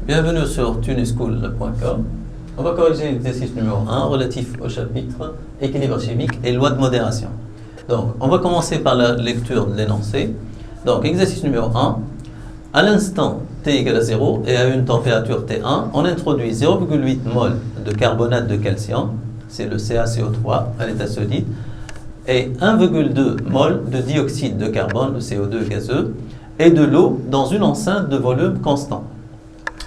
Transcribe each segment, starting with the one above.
Bienvenue sur tunischool.com. On va corriger l'exercice numéro 1 relatif au chapitre équilibre chimique et loi de modération. Donc, on va commencer par la lecture de l'énoncé. Donc, exercice numéro 1. À l'instant T égale à 0 et à une température T1, on introduit 0,8 mol de carbonate de calcium, c'est le CaCO3 à l'état solide, et 1,2 mol de dioxyde de carbone, le CO2 gazeux, et de l'eau dans une enceinte de volume constant.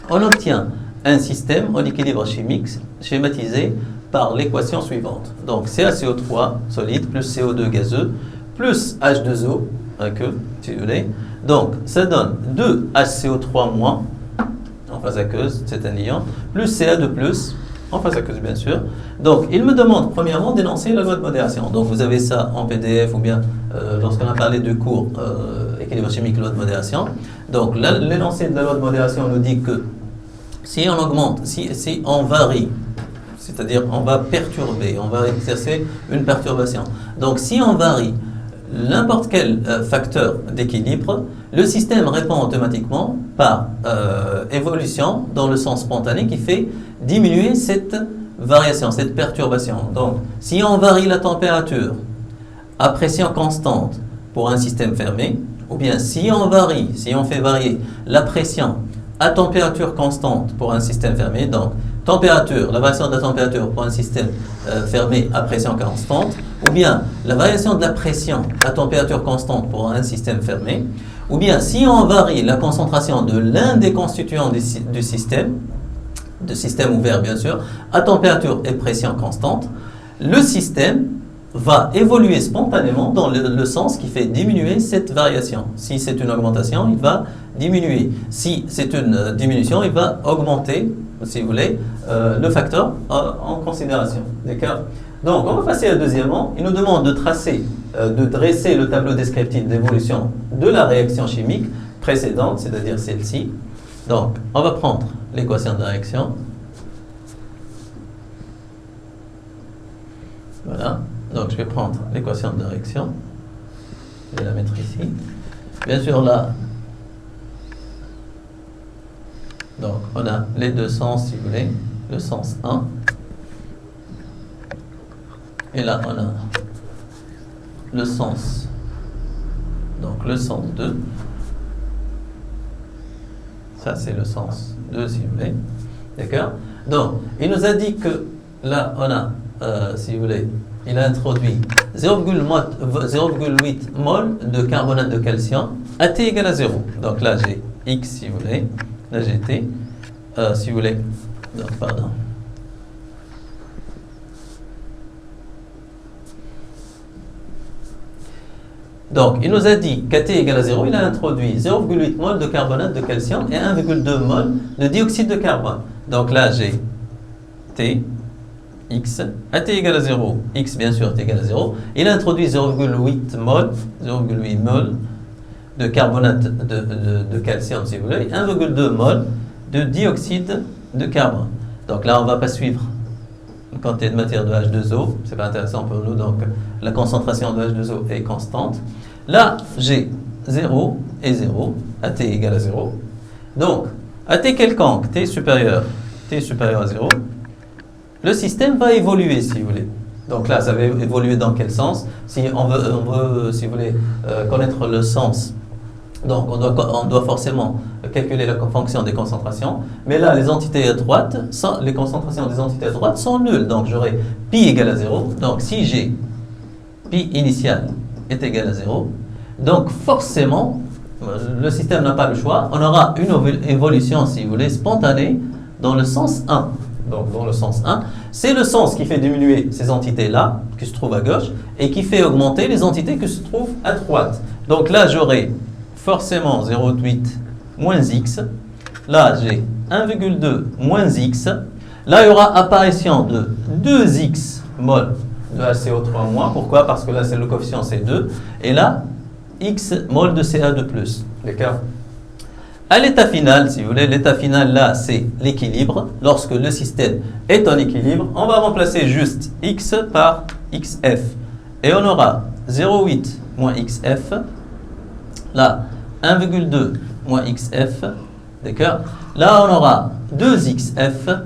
On obtient un système en équilibre chimique schématisé par l'équation suivante. Donc CaCO3 solide plus CO2 gazeux plus H2O, un queue, si vous voulez. Donc ça donne 2HCO3- en phase aqueuse, c'est un ion, plus Ca2+, en phase aqueuse bien sûr. Donc il me demande premièrement d'énoncer la loi de modération. Donc vous avez ça en PDF ou bien lorsqu'on a parlé du cours équilibre chimique, loi de modération. Donc l'énoncé de la loi de modération nous dit que si on augmente, si on varie, c'est-à-dire on va perturber, on va exercer une perturbation. Donc si on varie n'importe quel facteur d'équilibre, le système répond automatiquement par évolution dans le sens spontané qui fait diminuer cette variation, cette perturbation. Donc si on varie la température à pression constante pour un système fermé, ou bien si on fait varier la pression à température constante pour un système fermé, donc température, la variation de la température pour un système fermé à pression constante, ou bien la variation de la pression à température constante pour un système fermé, ou bien si on varie la concentration de l'un des constituants du système, de système ouvert bien sûr, à température et pression constante, le système va évoluer spontanément dans le sens qui fait diminuer cette variation. Si c'est une augmentation, il va diminuer. Si c'est une diminution, il va augmenter, si vous voulez, le facteur en considération. D'accord ? Donc, on va passer à deuxièmement. Il nous demande de dresser le tableau descriptif d'évolution de la réaction chimique précédente, c'est-à-dire celle-ci. Donc, on va prendre l'équation de la réaction. Voilà. Donc, je vais prendre l'équation de réaction. Je vais la mettre ici. Bien sûr, là, donc, on a les deux sens, si vous voulez. Le sens 1. Et là, on a le sens, donc le sens 2. Ça, c'est le sens 2, si vous voulez. D'accord ? Donc, il nous a dit que là, on a, si vous voulez, il a introduit 0,8 mol de carbonate de calcium à T égale à 0. Donc là, j'ai X, si vous voulez. Là, j'ai T, si vous voulez. Donc, pardon. Donc, il nous a dit qu'à T égale à 0, il a introduit 0,8 mol de carbonate de calcium et 1,2 mol de dioxyde de carbone. Donc là, j'ai T, X, à T égale à 0, X bien sûr, T égale à 0. Il a introduit 0,8 mol de carbonate de calcium, si vous voulez, 1,2 mol de dioxyde de carbone. Donc là, on ne va pas suivre une quantité de matière de H2O, c'est pas intéressant pour nous, donc la concentration de H2O est constante. Là, j'ai 0 et 0, à T égale à 0. Donc, à T quelconque, T supérieur à 0, le système va évoluer, si vous voulez. Donc là, ça va évoluer dans quel sens? Si on veut, si vous voulez, connaître le sens, donc on doit forcément calculer la fonction des concentrations. Mais là, les entités à droite, les concentrations des entités à droite sont nulles. Donc j'aurai pi égale à 0. Donc si j'ai pi initial est égal à 0, donc forcément, le système n'a pas le choix. On aura une évolution, si vous voulez, spontanée dans le sens 1. Donc dans le sens 1, c'est le sens qui fait diminuer ces entités-là, qui se trouvent à gauche, et qui fait augmenter les entités qui se trouvent à droite. Donc là, j'aurai forcément 0,8 moins x. Là, j'ai 1,2 moins x. Là, il y aura apparition de 2x mol de HCO3-. Pourquoi? Parce que là, c'est le coefficient C2. Et là, x mol de Ca2+. D'accord? À l'état final, si vous voulez, l'état final là, c'est l'équilibre. Lorsque le système est en équilibre, on va remplacer juste x par xf. Et on aura 0,8 moins xf. Là, 1,2 moins xf. D'accord? Là, on aura 2xf.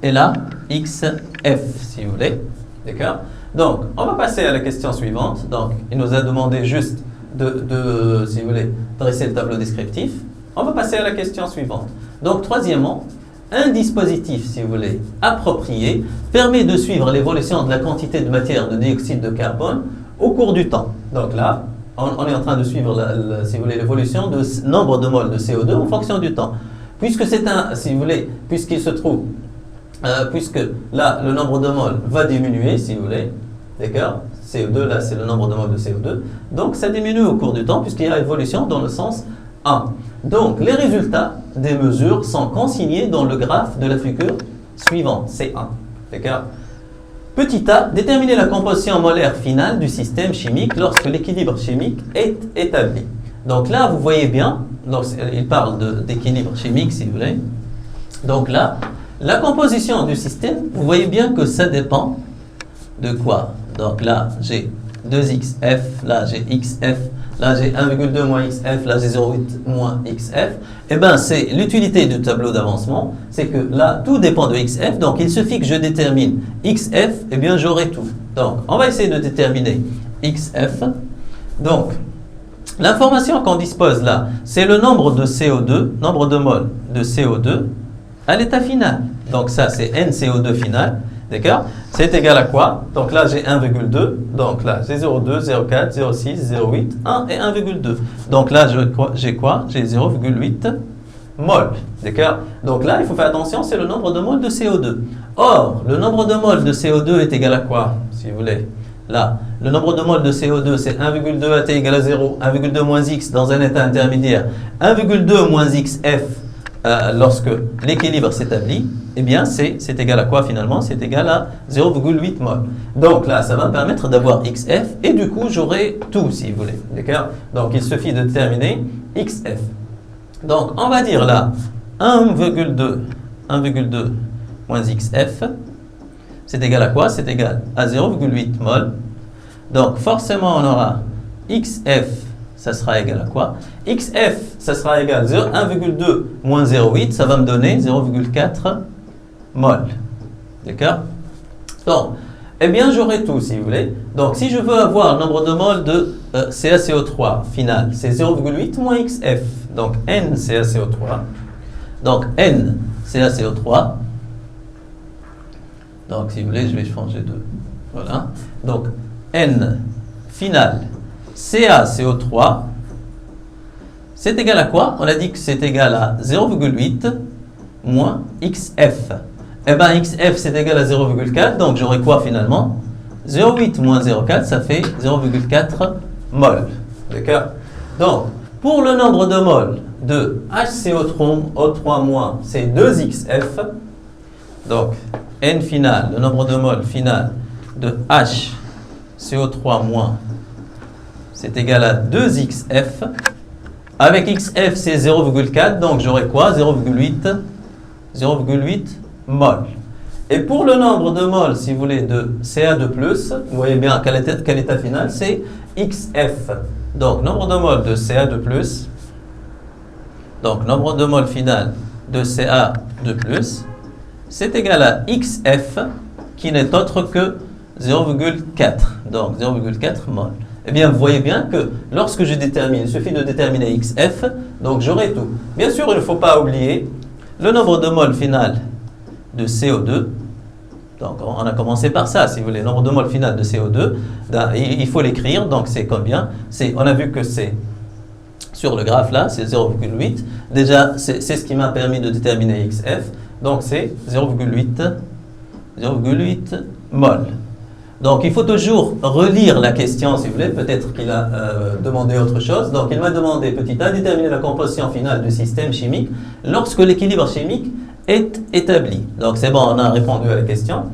Et là, xf, si vous voulez. D'accord? Donc, on va passer à la question suivante. Donc, il nous a demandé juste si vous voulez, dresser le tableau descriptif. On va passer à la question suivante. Donc, troisièmement, un dispositif, si vous voulez, approprié, permet de suivre l'évolution de la quantité de matière de dioxyde de carbone au cours du temps. Donc là, on est en train de suivre, si vous voulez, l'évolution de nombre de moles de CO2 en fonction du temps. Puisque c'est si vous voulez, puisqu'il se trouve, puisque là, le nombre de moles va diminuer, si vous voulez, d'accord? CO2, là, c'est le nombre de moles de CO2. Donc, ça diminue au cours du temps, puisqu'il y a évolution dans le sens 1. Donc, les résultats des mesures sont consignés dans le graphe de la figure suivante, C1. D'accord? Petit a, déterminer la composition molaire finale du système chimique lorsque l'équilibre chimique est établi. Donc là, vous voyez bien, il parle d'équilibre chimique, si vous voulez. Donc là, la composition du système, vous voyez bien que ça dépend de quoi? Donc là, j'ai 2xf, là j'ai xf, là j'ai 1,2 moins xf, là j'ai 0,8 moins xf. Eh bien, c'est l'utilité du tableau d'avancement, c'est que là, tout dépend de xf. Donc, il suffit que je détermine xf, eh bien, j'aurai tout. Donc, on va essayer de déterminer xf. Donc, l'information qu'on dispose là, c'est le nombre de CO2, nombre de moles de CO2 à l'état final. Donc, ça, c'est NCO2 final. D'accord? C'est égal à quoi? Donc là, j'ai 1,2. Donc là, j'ai 0,2, 0,4, 0,6, 0,8, 1 et 1,2. Donc là, j'ai quoi? J'ai 0,8 moles. D'accord? Donc là, il faut faire attention, c'est le nombre de moles de CO2. Or, le nombre de moles de CO2 est égal à quoi? Si vous voulez. Là, le nombre de moles de CO2, c'est 1,2 AT égale à 0, 1,2 moins X dans un état intermédiaire, 1,2 moins XF lorsque l'équilibre s'établit. Eh bien, c'est égal à quoi finalement? C'est égal à 0,8 mol. Donc là, ça va me permettre d'avoir XF et du coup, j'aurai tout si vous voulez. D'accord? Donc, il suffit de déterminer XF. Donc, on va dire là 1,2 moins XF, c'est égal à quoi? C'est égal à 0,8 mol. Donc, forcément, on aura XF, ça sera égal à quoi? XF, ça sera égal à 1,2 moins 0,8, ça va me donner 0,4 mol. D'accord? Donc, eh bien, j'aurai tout, si vous voulez. Donc, si je veux avoir le nombre de moles de CaCO3 final, c'est 0,8 moins XF. Donc, NCaCO3. Donc, NCaCO3. Donc, si vous voulez, je vais changer de... Voilà. Donc, N final CaCO3, c'est égal à quoi? On a dit que c'est égal à 0,8 moins XF. Eh bien, XF, c'est égal à 0,4. Donc, j'aurai quoi finalement? 0,8 moins 0,4, ça fait 0,4 mol. D'accord? Donc, pour le nombre de moles de HCO3-, c'est 2XF. Donc, N final, le nombre de moles final de HCO3-, c'est égal à 2XF. Avec XF, c'est 0,4. Donc, j'aurai quoi? 0,8 mol. Et pour le nombre de moles, si vous voulez, de Ca2+, vous voyez bien quel état final, c'est XF. Donc, nombre de moles de Ca2+, donc nombre de moles final de Ca2+, c'est égal à XF, qui n'est autre que 0,4. Donc, 0,4 mol. Eh bien, vous voyez bien que lorsque je détermine, il suffit de déterminer XF, donc j'aurai tout. Bien sûr, il ne faut pas oublier le nombre de moles final de CO2. Donc, on a commencé par ça, si vous voulez, nombre de moles final de CO2. Il faut l'écrire, donc c'est combien? On a vu que c'est sur le graphe là, c'est 0,8. Déjà, c'est ce qui m'a permis de déterminer XF. Donc, c'est 0,8 mol. Donc, il faut toujours relire la question, si vous voulez. Peut-être qu'il a demandé autre chose. Donc, il m'a demandé, petit a, déterminer la composition finale du système chimique lorsque l'équilibre chimique est établi. Donc c'est bon, on a répondu à la question.